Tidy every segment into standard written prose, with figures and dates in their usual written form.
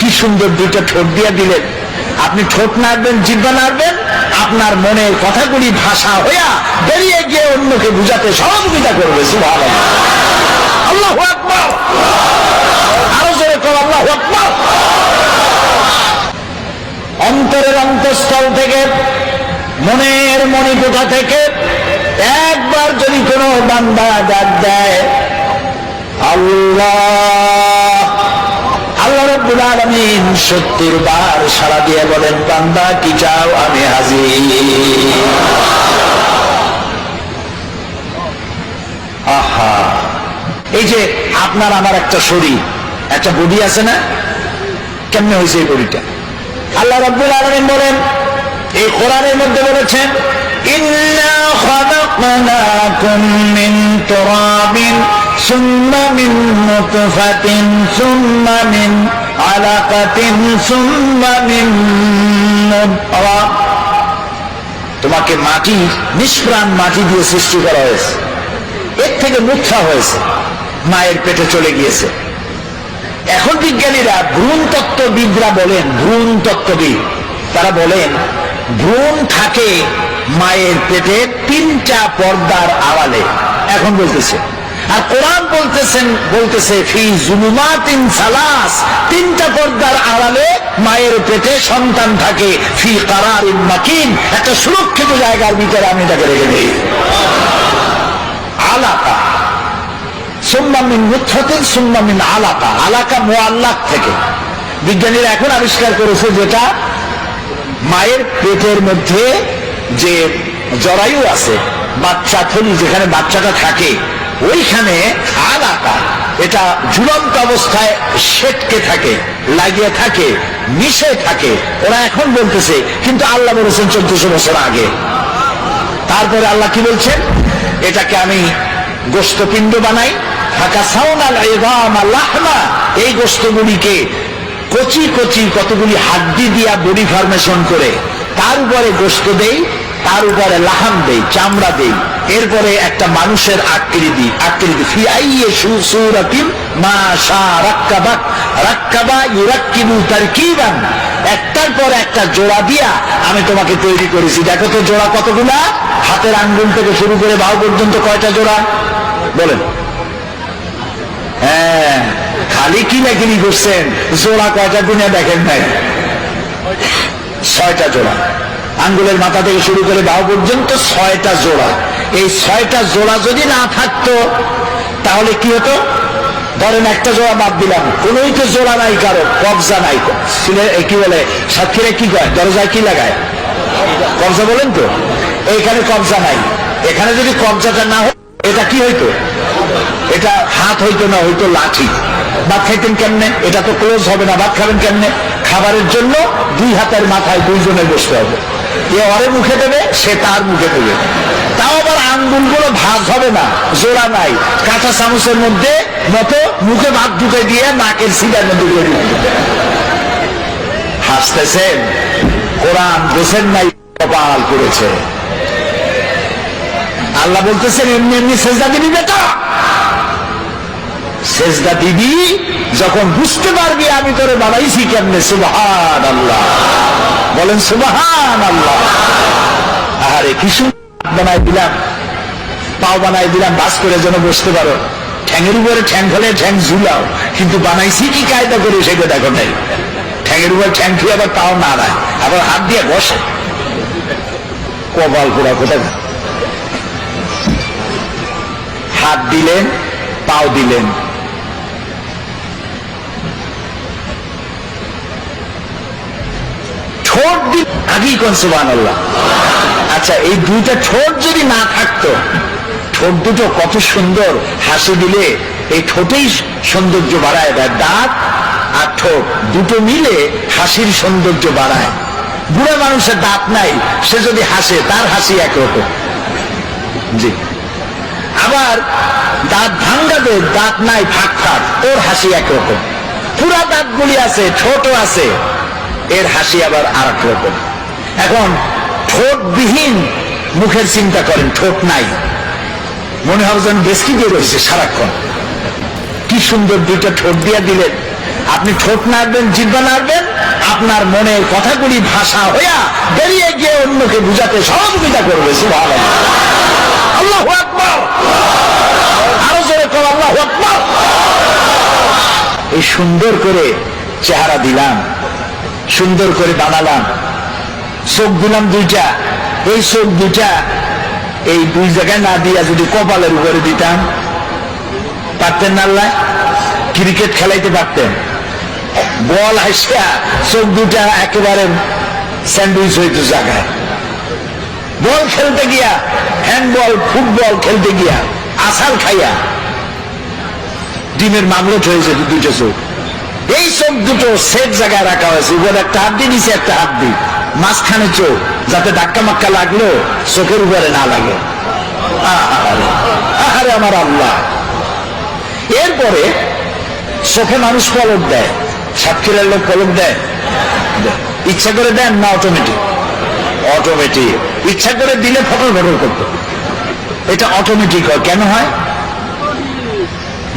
কি সুন্দর দুইটা ঠোঁট দিয়া দিলেন। আপনি ঠোঁট নাড়বেন, জিহ্বা নাড়বেন, আপনার মনের কথাগুলি ভাষা হইয়া বেরিয়ে গিয়ে অন্যকে বুঝাতে সহযোগিতা করবে। সুবহানাল্লাহ, আল্লাহু আকবার, আরো জোরে কর আল্লাহু আকবার। অন্তরের অন্তঃস্থল থেকে, মনের মণিকোঠা থেকে একবার যদি কোনো বান্দা ডাক দেয় আল্লাহ, আল্লাহ রাব্বুল আলামিন ৭০ বার সাড়া দিয়ে বলেন বান্দা কি চাও, আমি হাজির। আহা, এই যে আপনার আমার একটা শরীর, একটা বডি আছে না, কেমনে হয়েছে এই বডিটা? আল্লাহ রাব্বুল আলামিন বলেন, এই কোরআনের মধ্যে বলেছেন ইন্না খালাকনাকুম মিন তুরাবিন সুম্মা মিন নুতফাতিন সুম্মা মিন আলাকাতিন সুম্মা মিন মুদগা। তোমাকে মাটি, নিষ্প্রাণ মাটি দিয়ে সৃষ্টি করা হয়েছে, এর থেকে মুক্তা হয়েছে, মায়ের পেটে চলে গিয়েছে। এখন বিজ্ঞানীরা, ভ্রূণ তত্ত্ববিদরা বলেন, ভ্রূণ তত্ত্ববিদ তারা বলেন ভ্রূণ থাকে মায়ের পেটে 3টা পর্দার আড়ালে। এখন বলতেছে, আর কোরআন বলতেছে ফি যুলুমাতিন সালাস, 3টা পর্দার আড়ালে মায়ের পেটে সন্তান থাকে, ফি কারারিন মাকিন, একটা সুরক্ষিত জায়গার ভিতরে আমি তাকে রেখে দিই। আলাকা সুম্মা মিন নুতফাতিন সুম্মা মিন আলাকা, আলাকা মুআল্লাক থেকে। বিজ্ঞানীরা এখন আবিষ্কার করেছে যেটা মায়ের পেটের মধ্যে যে জরায়ু আছে, বাচ্চা থলি যেখানে বাচ্চাটা থাকে, ওইখানে আলাকা, এটা ঝুলন্ত অবস্থায় সেটকে থাকে, লাগিয়ে থাকে, মিশে থাকে। ওরা এখন বলতেছে, কিন্তু আল্লাহ বলেছেন 1400 বছর আগে। তারপরে আল্লাহ কি বলছেন, এটাকে আমি গোশতপিণ্ড বানাই, এই গোশতগুলিকে কচি কচি কতগুলি হাড্ডি দিয়া বডি ফরমেশন করে তার উপরে গোশত দেই, তার উপরে লাহাম দেই, চামড়া দেই, এরপরে একটা মানুষের আকৃতি ফি আইয়ি সূরাতিন মা শা রাক্কাবাক, রাক্কাবা ইউরাক্কিবু তারকিবান, একটার পর একটা জোড়া দিয়া আমি তোমাকে তৈরি করেছি। দেখো তো জোড়া কতগুলা, হাতের আঙ্গুল থেকে শুরু করে বাহু পর্যন্ত কয়টা জোড়া বলেন? হ্যাঁ, খালি কিনাকিনি করছেন, জোড়া কয়টা গুণে দেখেন নাই? 6টা জোড়া। আঙ্গুলের মাথা থেকে শুরু করে বাহু পর্যন্ত 6টা জোড়া। এই 6টা জোড়া যদি না থাকতো তাহলে কি হতো? ধরেন একটা জোড়া বাদ দিলাম, কোনোই তো জোড়া নাই, কারো কবজা নাই। কি বলে সাতক্ষীরা কি কয়, দরজায় কি লাগায়? কবজা বলেন তো। এইখানে কবজা নাই, এখানে যদি কবজাটা না হয় এটা কি হইতো? এটা হাত হইতো না, হইতো লাঠি। ভাত খাইতেন কেমনে? এটা তো ক্লোজ হবে না, ভাত খাবেন কেমনে? খাবারের জন্য 2 হাতের মাথায় 2 জনে বসতে হবে, এ ওরে মুখে দেবে, সে তার মুখে দেবে। তাও আবার আঙ্গুলগুলো ভাঁজ হবে না, জোড়া নাই, কাঁচা চামচের মধ্যে মতো মুখে ভাত ঢুকে দিয়ে নাকের সিগার মধ্যে দিয়ে দিতে। হাসতেছেন, কোরআন বোঝেন নাই, কপাল করেছে। আল্লাহ বলতেছেন এমনি এমনি সেজদা দিবি বেটা, সেজদা দিবি যখন বুঝতে পারবি আমি তোরে বানাইছি কেমনে। সুবহানাল্লাহ, বলেন সুবহানাল্লাহ। আরে কি সুন্দর বানাই দিলাম, পাও বানাই দিলাম বাস করে যেন বসতে পারো, ঠ্যাঙের উপরে ঠ্যাং ফেলে ঠ্যাং ঝুলাও, কিন্তু বানাইছি কি কায়দা করে সেটা দেখো নাই। ঠ্যাঙের উপরে ঠ্যাং ফিরে আবার পাও না রায়, আবার হাত দিয়ে বসে, কপাল পোড়া কোথায়। হাত দিলেন, পাও দিলেন, ঠোঁট দিন, আগেই কোন সুবহানাল্লাহ। আচ্ছা, এই 2টা ঠোঁট যদি না থাকতো, ঠোঁট দুটো কত সুন্দর, হাসি দিলে এই ঠোঁটেই সৌন্দর্য বাড়ায় দেয়। দাঁত আর ঠোঁট দুটো মিলে হাসির সৌন্দর্য বাড়ায়। বুড়া মানুষের দাঁত নাই, সে যদি হাসে তার হাসি একরকম। জি, আবার দাঁত ভাঙ্গাদের দাঁত নাই, ফাঁক ফাঁক, ওর হাসি একরকম। পুরা দাঁতগুলি আছে, ঠোঁটও আছে, এর হাসি আবার আর এক রকম। এখন ঠোঁটবিহীন মুখের চিন্তা করেন, ঠোঁট নাই, মনে হবে যেন বেশি দিয়ে রয়েছে সারাক্ষণ। কি সুন্দর 2টা ঠোঁট দিয়া দিলেন, আপনি ঠোঁট নাড়বেন, জিহ্বা নাড়বেন, আপনার মনের কথাগুলি ভাষা হইয়া বেরিয়ে গিয়ে অন্যকে বুঝাতে সহযোগিতা করবে। সুবহানাল্লাহ, আল্লাহু আকবার, আরো জোরে কর আল্লাহু আকবার। এই সুন্দর করে চেহারা দিলাম, সুন্দর করে বানালাম, চোখ দিলাম দুইটা, এই চোখ দুইটা এই দুই জায়গায় না দিয়া যদি কপালের উপরে দিতাম, পারতেন না? আল্লাহ ক্রিকেট খেলাইতে পারতেন, বল হাসিয়া চোখ দুটা একেবারে স্যান্ডউইচ হইতো জায়গায়। বল খেলতে গিয়া, হ্যান্ডবল ফুটবল খেলতে গিয়া আসাল খাইয়া ডিমের মামলত হয়ে যেত দুটো চোখ। এই চোখ দুটো সেফ জায়গায় রাখা হয়েছে, উপরে একটা হাত দিয়ে নিচে একটা হাত দিয়ে, মাঝখানে চোখ, যাতে ধাক্কা মাক্কা লাগলো চোখের উপরে না লাগে। আহারে আমার আল্লাহ। এরপরে চোখে মানুষ পলক দেয়, সাতক্ষীরার লোক পলক দেয়, ইচ্ছা করে দেন না অটোমেটিক? অটোমেটিক। ইচ্ছা করে দিলে ফটল ফটল করতো, এটা অটোমেটিক হয়। কেন হয়?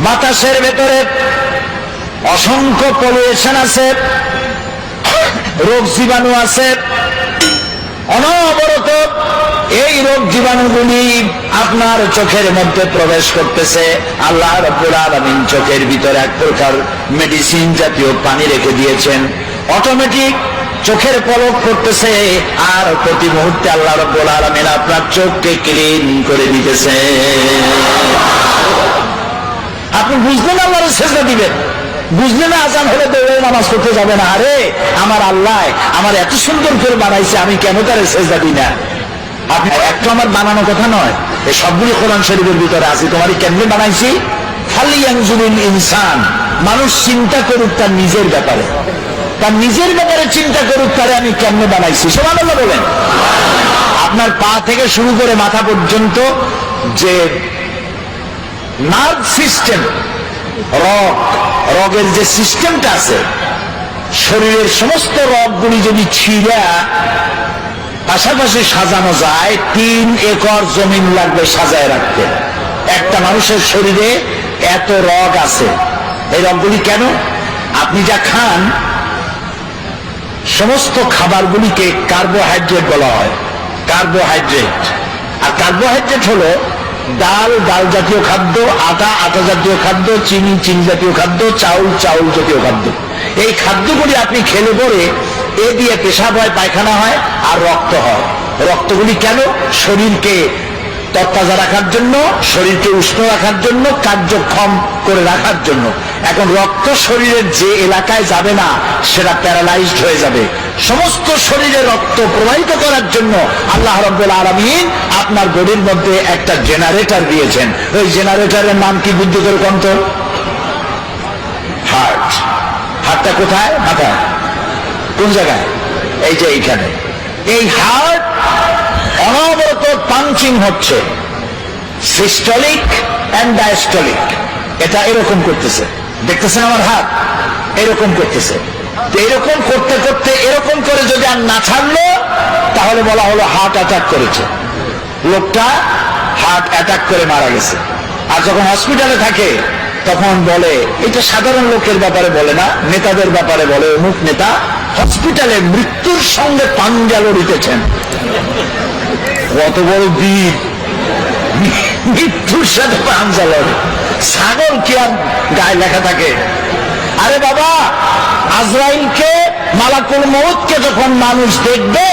বাতাসের ভেতরে অসংখ্য পলিউশন আছে, রোগ জীবাণু আছে, অনবরত এই রোগ জীবাণুগুলি আপনার চোখের মধ্যে প্রবেশ করতেছে। আল্লাহ রাব্বুল আলামিন চোখের ভিতরে এক প্রকার মেডিসিন জাতীয় পানি রেখে দিয়েছেন, অটোমেটিক চোখের পলক করতেছে, আর প্রতি মুহূর্তে আল্লাহ রাব্বুল আলামিন আপনার চোখকে ক্লিন করে দিতেছে। আপনি বুঝলেন আল্লাহর সেজদা দিবেন, বুঝলে না আজান হলে দৌড়ে নামাজ করতে যাবে না। আরে আমার আল্লাহ আমার এত সুন্দর করে বানাইছে, আমি কেন তার সেজদা দিই না? আপনি একটা আমার বানানো কথা নয়, এই সবগুলি কোরআন শরীফের ভিতরে আছে। তোমারই কেমনে বানাইছি? ফালিয়ানজুরিল ইনসান, মানুষ চিন্তা করুক তার নিজের ব্যাপারে, তার নিজের ব্যাপারে চিন্তা করুক, তারে আমি কেমনে বানাইছি। সুবহানাল্লাহ বলেন। আপনার পা থেকে শুরু করে মাথা পর্যন্ত যে নার্ভ সিস্টেম, রগের যে সিস্টেমটা আছে, শরীরের সমস্ত রগগুলি যদি ছিঁড়া পাশাপাশি সাজানো যায়, 3 একর জমিন লাগবে সাজায় রাখতে। একটা মানুষের শরীরে এত রগ আছে। এই রগগুলি কেন? আপনি যা খান সমস্ত খাবারগুলিকে কার্বোহাইড্রেট বলা হয়, কার্বোহাইড্রেট। আর কার্বোহাইড্রেট হলো ডাল, ডাল জাতীয় খাদ্য, আটা, আটা জাতীয় খাদ্য, চিনি, চিনি জাতীয় খাদ্য, চাউল, চাউল জাতীয় খাদ্য। এই খাদ্যগুলি আপনি খেলে পরে এ দিয়ে পেশাব হয়, পায়খানা হয়, আর রক্ত হয়। রক্তগুলি কেন? শরীরকে তরতাজা রাখার জন্য, শরীরকে উষ্ণ রাখার জন্য, কার্যক্ষম করে রাখার জন্য। এখন রক্ত শরীরের যে এলাকায় যাবে না সেটা প্যারালাইজড হয়ে যাবে। সমস্ত শরীরে রক্ত প্রবাহিত করার জন্য আল্লাহ রাব্বুল আলামিন আপনার বডির মধ্যে একটা জেনারেটর দিয়েছেন। ওই জেনারেটরের নাম কি বুদ্ধি করে কোন তো? হার্ট। হার্টটা কোথায়? মাথায়। কোন জায়গায়? এই যে এইখানে। এই হার্ট অনবরত পাঞ্চিং হচ্ছে, সিস্টোলিক এন্ড ডায়াস্টোলিক। এটা এরকম করতেছে, দেখতেছেন আমার হাত এরকম করতেছে। এরকম করতে করতে এরকম করে যদি আর না ছাড়লো তাহলে বলা হলো হার্ট অ্যাটাক করেছে, লোকটা হার্ট অ্যাটাক করে মারা গেছে। আর যখন হসপিটালে থাকে তখন বলে, এটা সাধারণ লোকের ব্যাপারে বলে না, নেতাদের ব্যাপারে বলে, অমুক নেতা হসপিটালে মৃত্যুর সঙ্গে পাঞ্জা লড়িতেছেন। কত বড় বীর, মৃত্যুর সাথে পাঞ্জা লড়ে। ছাগল কি আর গায়ে লেখা থাকে? আরে বাবা, আজরাইলকে, মালাকুল মউতকে যখন মানুষ দেখবে,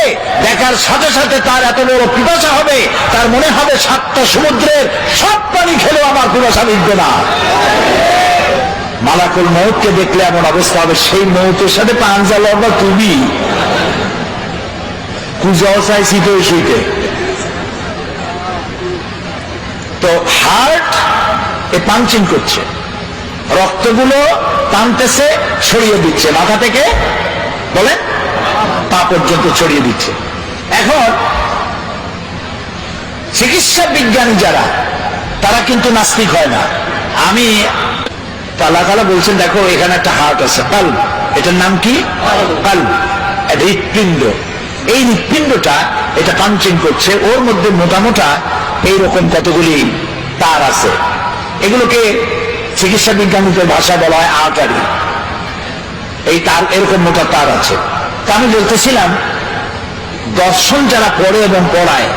দেখার সাথে সাথে তার এত বড় পিপাসা হবে, তার মনে হবে 7টা সমুদ্রের সব পানি খেলেও আমার পিপাসা মিটবে না। মালাকুল মউতকে দেখলে এমন অবস্থা হবে, সেই মউতের সাথে পাঞ্জা লড়বা তুমি। পূজাও চাই শীতে শীতে। তো হার্ট এ পাঞ্চিং করছে, রক্তগুলো টানতেছে, ছড়িয়ে দিচ্ছে, মাথা থেকে বলে পা পর্যন্ত ছড়িয়ে দিচ্ছে। এখন চিকিৎসা বিজ্ঞানী যারা, তারা কিন্তু নাস্তিক হয় না। আমি আল্লাহ তাআলা বলছেন, দেখো এখানে একটা হার্ট আছে, কাল্ব, এটার নাম কি? কাল্ব, হৃৎপিণ্ড। এই হৃৎপিণ্ডটা এটা পাঞ্চিং করছে, ওর মধ্যে মোটা মোটা এইরকম কতগুলি তার আছে। এগুলোকে চিকিৎসা বিজ্ঞানীদের ভাষা বলা হয় আর্টারি। এই তার এরকম মোটা তার আছে। তা আমি বলতেছিলাম, দর্শন যারা পড়ে এবং পড়ায়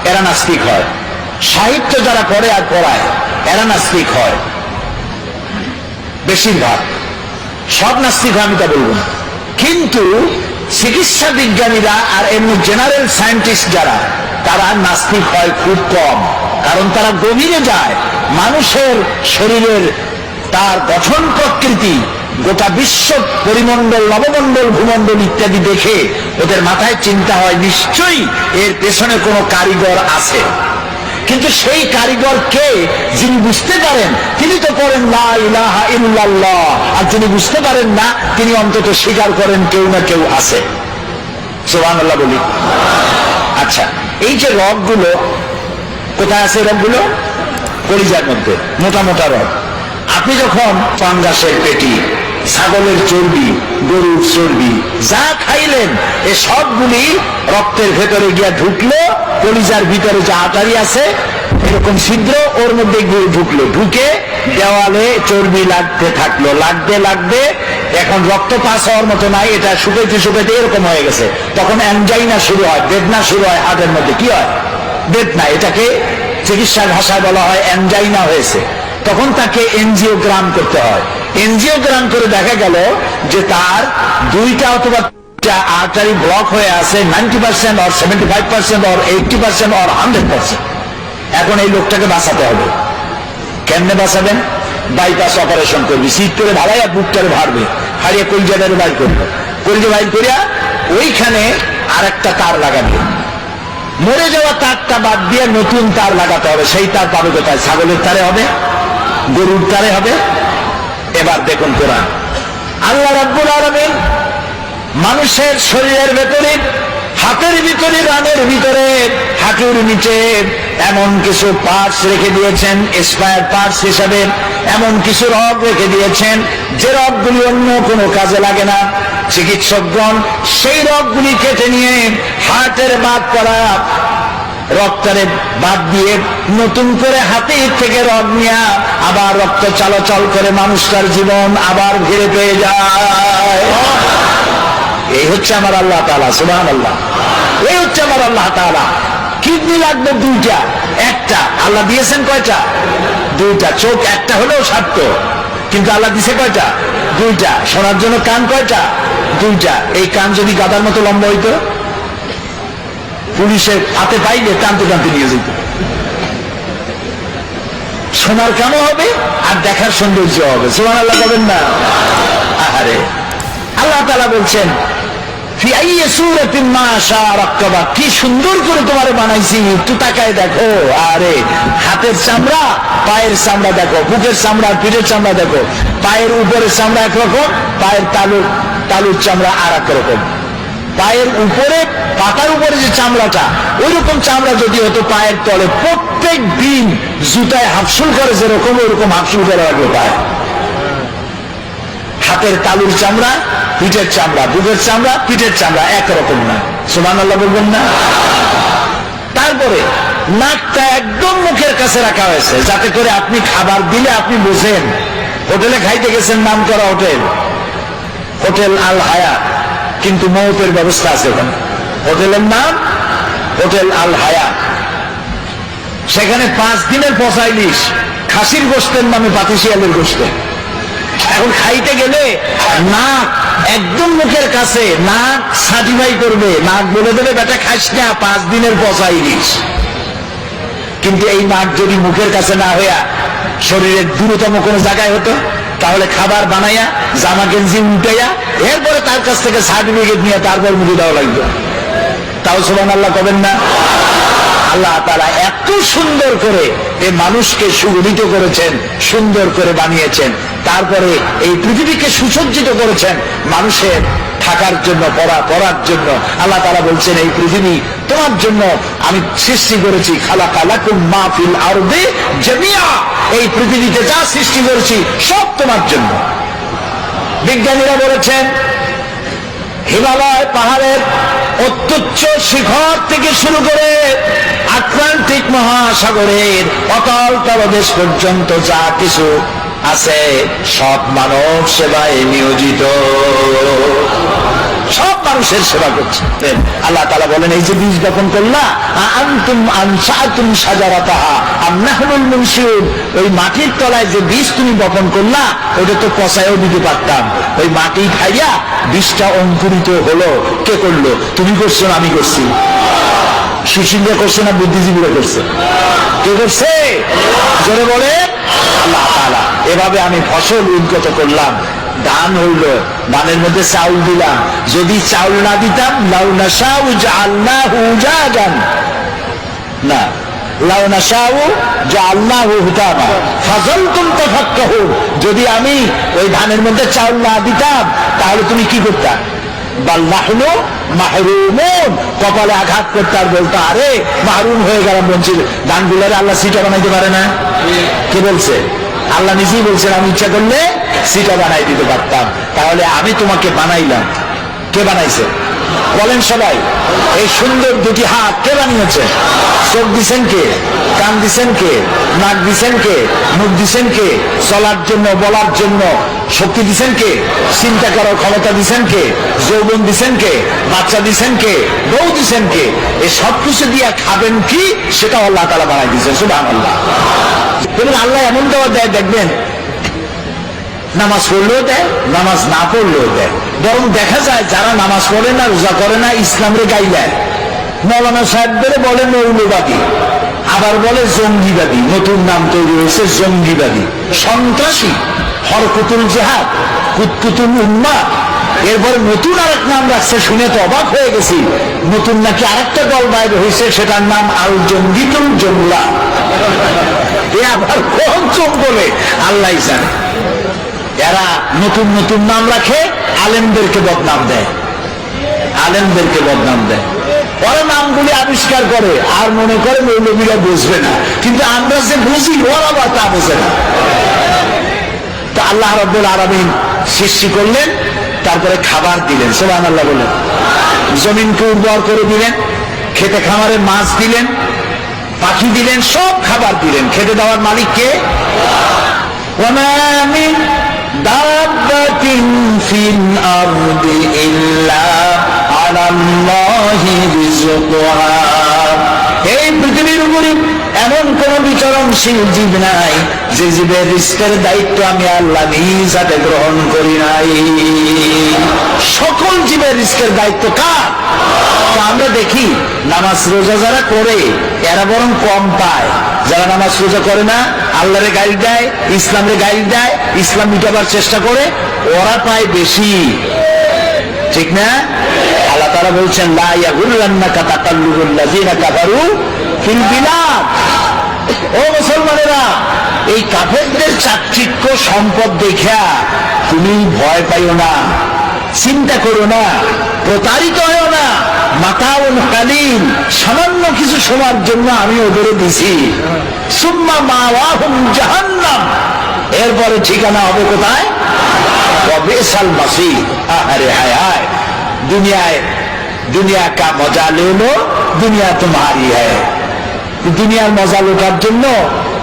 এরা নাস্তিক হয়, সাহিত্য যারা পড়ে আর পড়ায় এরা নাস্তিক হয় বেশিরভাগ। সব নাস্তিক হয় আমি তা বলবো না, কিন্তু চিকিৎসা বিজ্ঞানীরা আর এমনি জেনারেল সায়েন্টিস্ট যারা, তারা নাস্তিক হয় খুব কম। কারণ তারা গভীরে যায়, মানুষের শরীরের তার গঠন প্রকৃতি, গোটা বিশ্ব পরিমণ্ডল, নবমণ্ডল, ভূমণ্ডল ইত্যাদি দেখে ওদের মাথায় চিন্তা হয় নিশ্চয়ই এর পেছনে কোনো কারিগর আছে। কিন্তু সেই কারিগর কে? যিনি বুঝতে পারেন তিনি তো পড়েন লা ইলাহা ইল্লাল্লাহ, আর যিনি বুঝতে পারেন না তিনি অন্তত স্বীকার করেন কেউ না কেউ আছে। সুবহানাল্লাহ বলি। আচ্ছা, এই যে রগগুলো কোথায় আছে? রগগুলো কলিজার মধ্যে, মোটা মোটা রগ। আপনি যখন পাঙ্গাসের পেটি, ছাগলের চর্বি, গরুর চর্বি যা খাইলেন, এ সবগুলি রক্তের ভেতরে গিয়া ঢুকলো, কলিজার ভিতরে যে আটারি আছে এরকম ছিদ্র, ওর মধ্যে গিয়ে ঢুকলো, ঢুকে দেওয়ালে চর্বি লাগতে থাকলো, লাগতে লাগতে এখন রক্ত পাস হওয়ার মতো নাই, এটা শুকাইতে শুকাইতে এরকম হয়ে গেছে। তখন অ্যানজাইনা শুরু হয়, বেদনা শুরু হয় হার্টের মধ্যে। কি হয়? বেদনা। এটাকে চিকিৎসার ভাষায় বলা হয় অ্যানজাইনা হয়েছে। তখন তাকে এনজিওগ্রাম করতে হয়। এনজিওগ্রাম করে দেখা গেল যে তার দুইটা অথবা আর্টারি ব্লক হয়ে আছে 90% or 75% or 80% or 100%। এখন এই লোকটাকে বাঁচাতে হবে। কেমনে বাঁচাবেন? বাইপাস অপারেশন করবি, সিট করে ভাড়াইয়া বুকটারে ভাড়বে, হারিয়ে কলজাটারে বাইর করবে, কলজা বাইর করিয়া ওইখানে আর একটা তার লাগাবে। মরে যাওয়া তারটা বাদ দিয়ে নতুন তার লাগাতে হবে। সেই তার পাবে কোথায়? ছাগলের তারে হবে, গরুর তারে হবে। এবার দেখুন কোরআন, আল্লাহ রাব্বুল আলামিন মানুষের শরীরের ভেতরে, হাতের ভিতরে, রানের ভিতরে, হাঁটুর নিচে এমন কিছু পার্টস রেখে দিয়েছেন, স্পায়ার পার্টস হিসাবে এমন কিছু রগ রেখে দিয়েছেন যে রগগুলি অন্য কোনো কাজে লাগে না। চিকিৎসকগণ সেই রগগুলি কেটে নিয়ে হার্টের বাদ করা রক্তরে বাদ দিয়ে নতুন করে হাতের থেকে রগ নিয়ে আবার রক্ত চলাচল করে মানুষটার জীবন আবার ফিরে পেয়ে যায়। এই হচ্ছে আমার আল্লাহ তাআলা। সুবহানাল্লাহ। এই হচ্ছে আমার আল্লাহ তাআলা। কিডনি লাগবে দুইটা, একটা আল্লাহ দিয়েছেন কয়টা? দুইটা। চোখ একটা হলেও সারত, কিন্তু আল্লাহ দিছে কয়টা? দুইটা। শোনার জন্য কান কয়টা? দুইটা। এই কান যদি গাদার মতো লম্বা হইতো, পুলিশের হাতে পাইলে টানতে টানতে নিয়ে যেত। শোনার কানও হবে আর দেখার সৌন্দর্য হবে। সুবহানাল্লাহ বলেন না? আহারে, আল্লাহ তাআলা বলছেন ফি আইয়ি সূরাতিন মা শাআ রাক্কাবা, কি সুন্দর করে তোমারে বানাইছি, একটু তাকায় দেখো। আরে হাতের চামড়া, পায়ের চামড়া দেখো, বুকের চামড়া, পিঠের চামড়া দেখো। পায়ের উপরের চামড়া একরকম, পায়ের তালুর চামড়া আর এক রকম। পায়ের উপরে, পাতার উপরে যে চামড়াটা, ওই রকম চামড়া যদি হতো পায়ের তলে, প্রত্যেক দিন জুতায় হাফসুল করে যেরকম, ওইরকম হাফসুল করে রাখবে পায়ে। হাতের তালুর চামড়া, পিঠের চামড়া, বুকের চামড়া, পিঠের চামড়া একরকম না। সুবহানাল্লাহ বলবেন না? তারপরে নাকটা একদম মুখের কাছে রাখা হয়েছে, যাতে করে আপনি খাবার দিলে আপনি বুঝেন। হোটেলে খাইতে গেছেন, নাম করা হোটেল, হোটেল আল হায়াত, কিন্তু মওতের ব্যবস্থা আছে ওখানে। হোটেলের নাম হোটেল আল হায়াত। সেখানে 5 দিনের পচা ইলিশ, খাসির গোশতের নামে পাতিশিয়ালের গোশত। এখন খাইতে গেলে নাক একদম মুখের কাছে, নাক সার্টিফাই করবে, নাক বলে দেবে বেটা খাস না, 5 দিনের পচা ইলিশ। কিন্তু এই নাক যদি মুখের কাছে না হইয়া শরীরের দূরতম কোনো জায়গায় হতো, তাহলে খাবার বানাইয়া জামা গেঞ্জি উল্টাইয়া এরপরে তার কাছ থেকে সার্টিফিকেট নিয়ে তারপর মুখে দেওয়া লাগবে। তাও সুবহানাল্লাহ কবেন না? আল্লাহ তাআলা এত সুন্দর করে এই মানুষকে সুগঠিত করেছেন, সুন্দর করে বানিয়েছেন, তারপরে এই পৃথিবীকে সুসজ্জিত করেছেন মানুষের থাকার জন্য, পড়ার জন্য। আল্লাহ তাআলা বলছেন এই পৃথিবী তোমার জন্য আমি সৃষ্টি করেছি, খালাকা লাকুম মা ফিল আরদি জামিআ, এই পৃথিবীতে যা সৃষ্টি করেছি সব তোমার জন্য। বিজ্ঞানীরা বলেছেন হিমালয় পাহাড়ের অত্যুচ্চ শিখর থেকে শুরু করে আটলান্টিক মহাসাগরের অতল তলদেশ পর্যন্ত যা কিছু আছে সব মানব সেবায় নিয়োজিত, সব মানুষের সেবা করছে। আল্লাহ তাআলা বলেন, এই যে বীজ বপন করলা, আনতুম আনশাতুম শাজারাতাহা আম নাহনুল মুনশিউন, ওই মাটির তলায় যে বীজ তুমি বপন করলা ওটা তো পচায়ও দিতে পারতাম, ওই মাটি খাইয়া বীজটা অঙ্কুরিত হলো। কে করলো? তুমি করছো না আমি করছি? সুশীলরা করছে না বুদ্ধিজীবীরা করছে? কে করছে? জোরে বলে আল্লাহ তাআলা। এভাবে আমি ফসল উদ্গত করলাম, ধান হইল, ধানের মধ্যে চাউল দিলাম। যদি চাউল না দিতাম, লাউ নাশাউ জাআলনাহু উজাজান, না লাউ নাশাউ জাআলনাহু হুতামা ফাযালতুম তাফাক্কাহুন, যদি আমি ওই ধানের মধ্যে চাউল না দিতাম তাহলে তুমি কি করতা? বাল নাহনু মাহরুমুন, কপালে আঘাত করতে আর বলতো আরে মাহরুম হয়ে গেলাম, বঞ্চিত। ধানগুলোরে আল্লাহ সিটা বানাইতে পারে না? কে বলছে? আল্লাহ নিজেই বলছেন আমি ইচ্ছা করলে সিটা বানাই দিতে পারতাম। তাহলে আমি তোমাকে বানাইলাম, কে বানাইছে? বলেন সবাই। এই সুন্দর দুটি হাত কে বানিয়েছে? চোখ দিছেন কে? কান দিছেন কে? নাক দিছেন কে? মুখ দিছেন কে? চলার জন্য, বলার জন্য শক্তি দিছেন কে? চিন্তা করার ক্ষমতা দিছেন কে? যৌবন দিছেন কে? বাচ্চা দিছেন কে? বউ দিছেন কে? এই সব কিছু দিয়া খাবেন কি সেটা আল্লাহ তাআলা বানাই দিয়েছেন। সুবহানাল্লাহ। এবং আল্লাহ এমন দেওয়া দেয়, দেখবেন নামাজ পড়লেও দেয়, নামাজ না পড়লেও দেয়। বরং দেখা যায় যারা নামাজ পড়ে না, রোজা করে না, ইসলামের গাই দেয়। মৌলানা সাহেবদের বলে মৌলবাদী, আবার বলে জঙ্গিবাদী। নতুন নাম তৈরি হয়েছে জঙ্গিবাদী, সন্ত্রাসী, হরকুতুল জিহাদ, কুতকুতুল উম্মাহ। এরপরে নতুন আরেক নাম রাখছে, শুনে তো অবাক হয়ে গেছি। নতুন নাকি আরেকটা দল বাইরে হয়েছে, সেটার নাম আল জঙ্গিতুল জঙ্গলা। এ আবার কোন চোখ বলে আল্লাহ জানে। এরা নতুন নতুন নাম রাখে, আলেমদেরকে বদনাম দেয়, আলেমদেরকে বদনাম দেয়। ওরা নামগুলি আবিষ্কার করে আর মনে করে মৌলবীরা বুঝবে না, কিন্তু আমরা যে বুঝি ওরা বা তা বোঝে না। তো আল্লাহ রাব্বুল আলামিন সৃষ্টি করলেন, তারপরে খাবার দিলেন। সুবহানাল্লাহ বলেন। জমিনকে উর্বর করে দিলেন, খেতে খামারে মাছ দিলেন, পাখি দিলেন, সব খাবার দিলেন। খেতে দেওয়ার মালিক কে? ওয়ামা মিন দাব্বাতিন ফিল আরদি ইল্লা আলাল্লাহি রিজকুহা, এই পৃথিবীর উপরে এমন কোন বিচরণশীল জীব নাই যে জীবের রিস্কের দায়িত্ব আমি আল্লাহ নিজ হাতে গ্রহণ করি নাই। সকল জীবের রিস্কের দায়িত্ব কার? তো আমরা দেখি নামাজ রোজা যারা করে এরা বরং কম পায়, যারা নামাজ রোজা করে না, আল্লাহরে গালি দেয়, ইসলামের গালি দেয়, ইসলাম মিটাবার চেষ্টা করে, ওরা পায় বেশি। ঠিক না? আল্লাহ তাআলা বলছেন লা ইয়াগুররান্নাকা তাকাল্লুবুল লাযিনা কাফারু ফিল বিলাদ। ও মুসলমানেরা, এই কাফেরদের চাকচিক্য সম্পদ দেখা তুমি ভয় পাইও না, চিন্তা করো না, প্রতারিত হও না। মাতাউন কালিল, সামান্য কিছু সময়ের জন্য আমি ওদেরও দিছি। সুম্মা মাওয়াহুম জাহান্নাম, এরপরে ঠিকানা হবে কোথায়? ওয়াবিসাল মাসির। আরে হায় হায়, দুনিয়া কা মজা লে লো, দুনিয়া তোমারি হ্যায়। দুনিয়ার মজা লোটার জন্য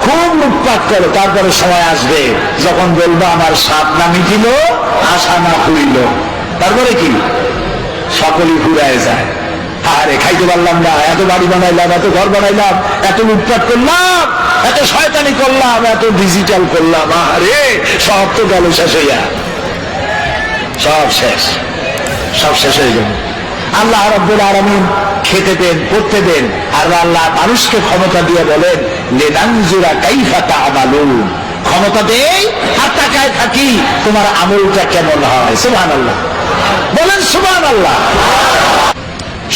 খুব লুটপাট করো, তারপরে সময় আসবে যখন বলবো আমার স্বাদ না মিটিল, আশা না পুরিল, তারপরে কি সকলই ফুরায় যায়। আরে খাইতে পারলাম না, এত বাড়ি বানাইলাম, এত ঘর বানাইলাম, এত লুটপাট করলাম, এত শয়তানি করলাম, এত ডিজিটাল করলাম, আরে সব তো গেল শেষ হইয়া, সব শেষ, সব শেষ হয়ে গেল। আল্লাহ রাব্বুল আলামিন খেতে দেন, করতে দেন, আর আল্লাহ মানুষকে ক্ষমতা দিয়ে বলেন লিনানজুরা কাইফা তা'মালুন, ক্ষমতা দেই আর তাকায় থাকি তোমার আমলটা কেমন হয়। সুবহানাল্লাহ বলেন, সুবহানাল্লাহ।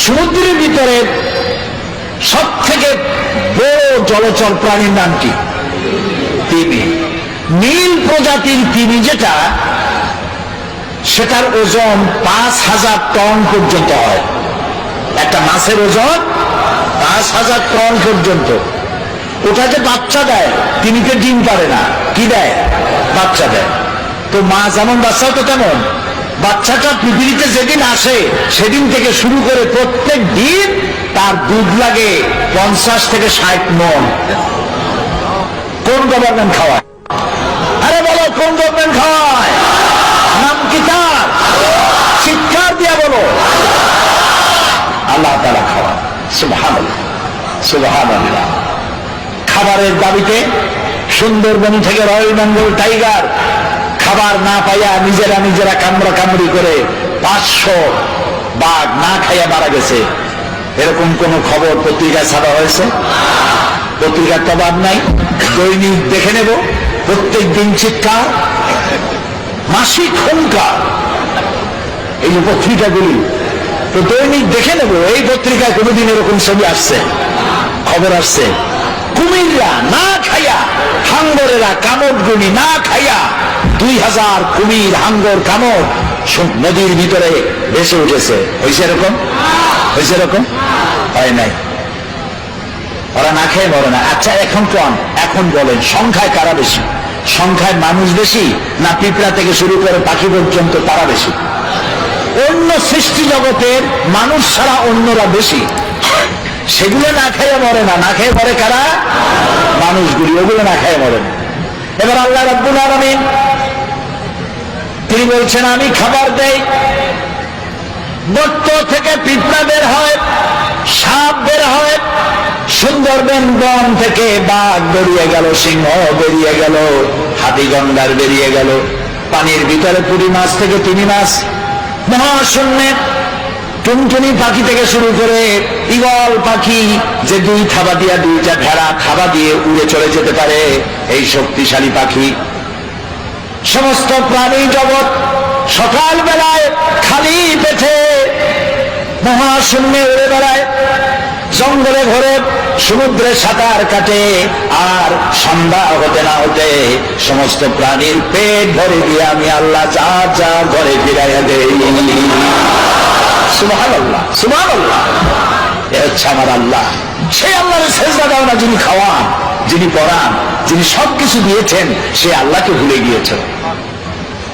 সমুদ্রের ভিতরে সব থেকে বড় জলচর প্রাণীর নাম কি? তিমি। নীল প্রজাতির তিমি যেটা, সেটার ওজন 5000 টন পর্যন্ত হয়। একটা মাছের ওজন 5000 টন পর্যন্ত। ওটা যে বাচ্চা দেয়, তিমিকে ডিম পারে না, কি দেয়? বাচ্চা দেয়। তো মা যেমন বাচ্চাও তো তেমন, বাচ্চাটা পৃথিবীতে যেদিন আসে সেদিন থেকে শুরু করে প্রত্যেক দিন তার দুধ লাগে 50 থেকে 60 মণ। কোন গভর্নমেন্ট খাওয়ায়? আরে বলো আল্লাহ তাআলা খাওয়ান। সুবহানাল্লাহ, সুবহানাল্লাহ। খাবারের দাবিতে সুন্দরবন থেকে রয়্যাল বেঙ্গল টাইগার খাবার না পাইয়া নিজেরা কামড়া কামড়ি করে 500 বাঘ না খাইয়া মারা গেছে, এরকম কোন খবর পত্রিকায় ছাপা হয়েছে? পত্রিকার তো বাদ নাই, দৈনিক দেখে নেব, প্রত্যেক দিন চিৎকার, মাসিক হুঙ্কার। এই যে পত্রিকাগুলি, তো দৈনিক দেখে নেব এই পত্রিকায় কোনোদিন এরকম ছবি আসছে, খবর আসছে? কুমিররা না খাইয়া, হাঙ্গরেরা কামড়গুলি না খাইয়া 2000 কুমির হাঙ্গর কামড় নদীর ভিতরে ভেসে উঠেছে। হয়েছে এরকম? হয়েছে এরকম? হয় নাই। ওরা না খেয়ে মরে না। আচ্ছা এখন বলেন, সংখ্যায় কারা বেশি? সংখ্যায় মানুষ বেশি না পিঁপড়া থেকে শুরু করে পাখি পর্যন্ত তারা বেশি? অন্য সৃষ্টি জগতের মানুষ ছাড়া অন্যরা বেশি। সেগুলো না খেয়ে মরে না। না খেয়ে মরে কারা? মানুষগুলি, ওগুলো না খেয়ে মরে না। এবার আল্লাহ রাব্বুল আলামিন তিনি বলছেন, আমি খাবার দেই, গর্ত থেকে পিঁপড়া বের হয়, সাপ বের হয়, সুন্দরবন বন থেকে বাঘ বেরিয়ে গেল, সিংহ বেরিয়ে গেল, হাতি গন্ডার বেরিয়ে গেল, পানির ভিতরে পুঁটি মাছ থেকে তিমি মাছ, মহাশূন্যে টুনটুনি পাখি থেকে শুরু করে ঈগল পাখি, যে 2 থাবা দিয়া 2টা ভেড়া থাবা দিয়ে উড়ে চলে যেতে পারে, এই শক্তিশালী পাখি, সমস্ত প্রাণী জগৎ সকাল বেলায় খালি পেটে মহাশূন্যে উড়ে বেড়ায়, জঙ্গলে ঘরে সমুদ্রে সাঁতার কাটে, আর সন্ধ্যা হতে না হতে সমস্ত প্রাণীর পেট ভরে দিয়ে আমি আল্লাহ যা ঘরে ফিরাইয়া দেই। সুবহানাল্লাহ, সুবহানাল্লাহ। এ হচ্ছে আমার আল্লাহ। সেই আল্লাহর সেজদা দাও না যিনি খাওয়ান, যিনি পড়ান, যিনি সবকিছু দিয়েছেন, সে আল্লাহকে ভুলে গিয়েছ।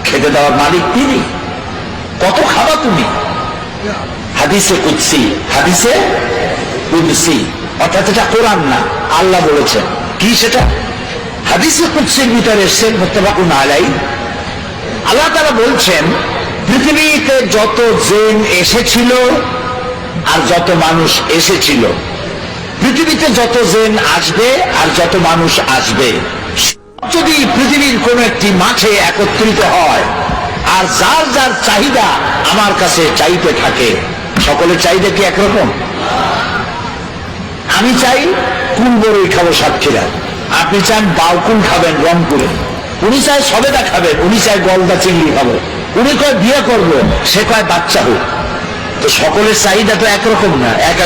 খেতে দেওয়ার মালিক তিনি। কত খাবা তুমি? হাদিসে কুদসি, হাদিসে কুদসি, অর্থাৎ এটা কোরআন না, আল্লাহ বলেছেন। কি সেটা? হাদিসে কুদসির ভিতরে এসেছে, মুত্তাফাকুন আলাইহি, আল্লাহ তাআলা বলছেন, পৃথিবীতে যত জিন এসেছিল আর যত মানুষ এসেছিল, পৃথিবীতে যত জিন আসবে আর যত মানুষ আসবে, যদি পৃথিবীর কোন একটি মাঠে একত্রিত হয় আর যার যার চাহিদা আমার কাছে চাইতে থাকে, সকলের চাহিদা কি একরকম? আমি চাই কুল বড়ই খাবো সাতক্ষীরা, আপনি চান বাউকুল খাবেন রংপুরে, উনি চায় সবেদা খাবেন, উনি চায় গলদা চিংড়ি খাবো, উনি কয় বিয়ে করবো, সে কয় বাচ্চা হোক। তো সকলের চাহিদা তো একরকম না, এক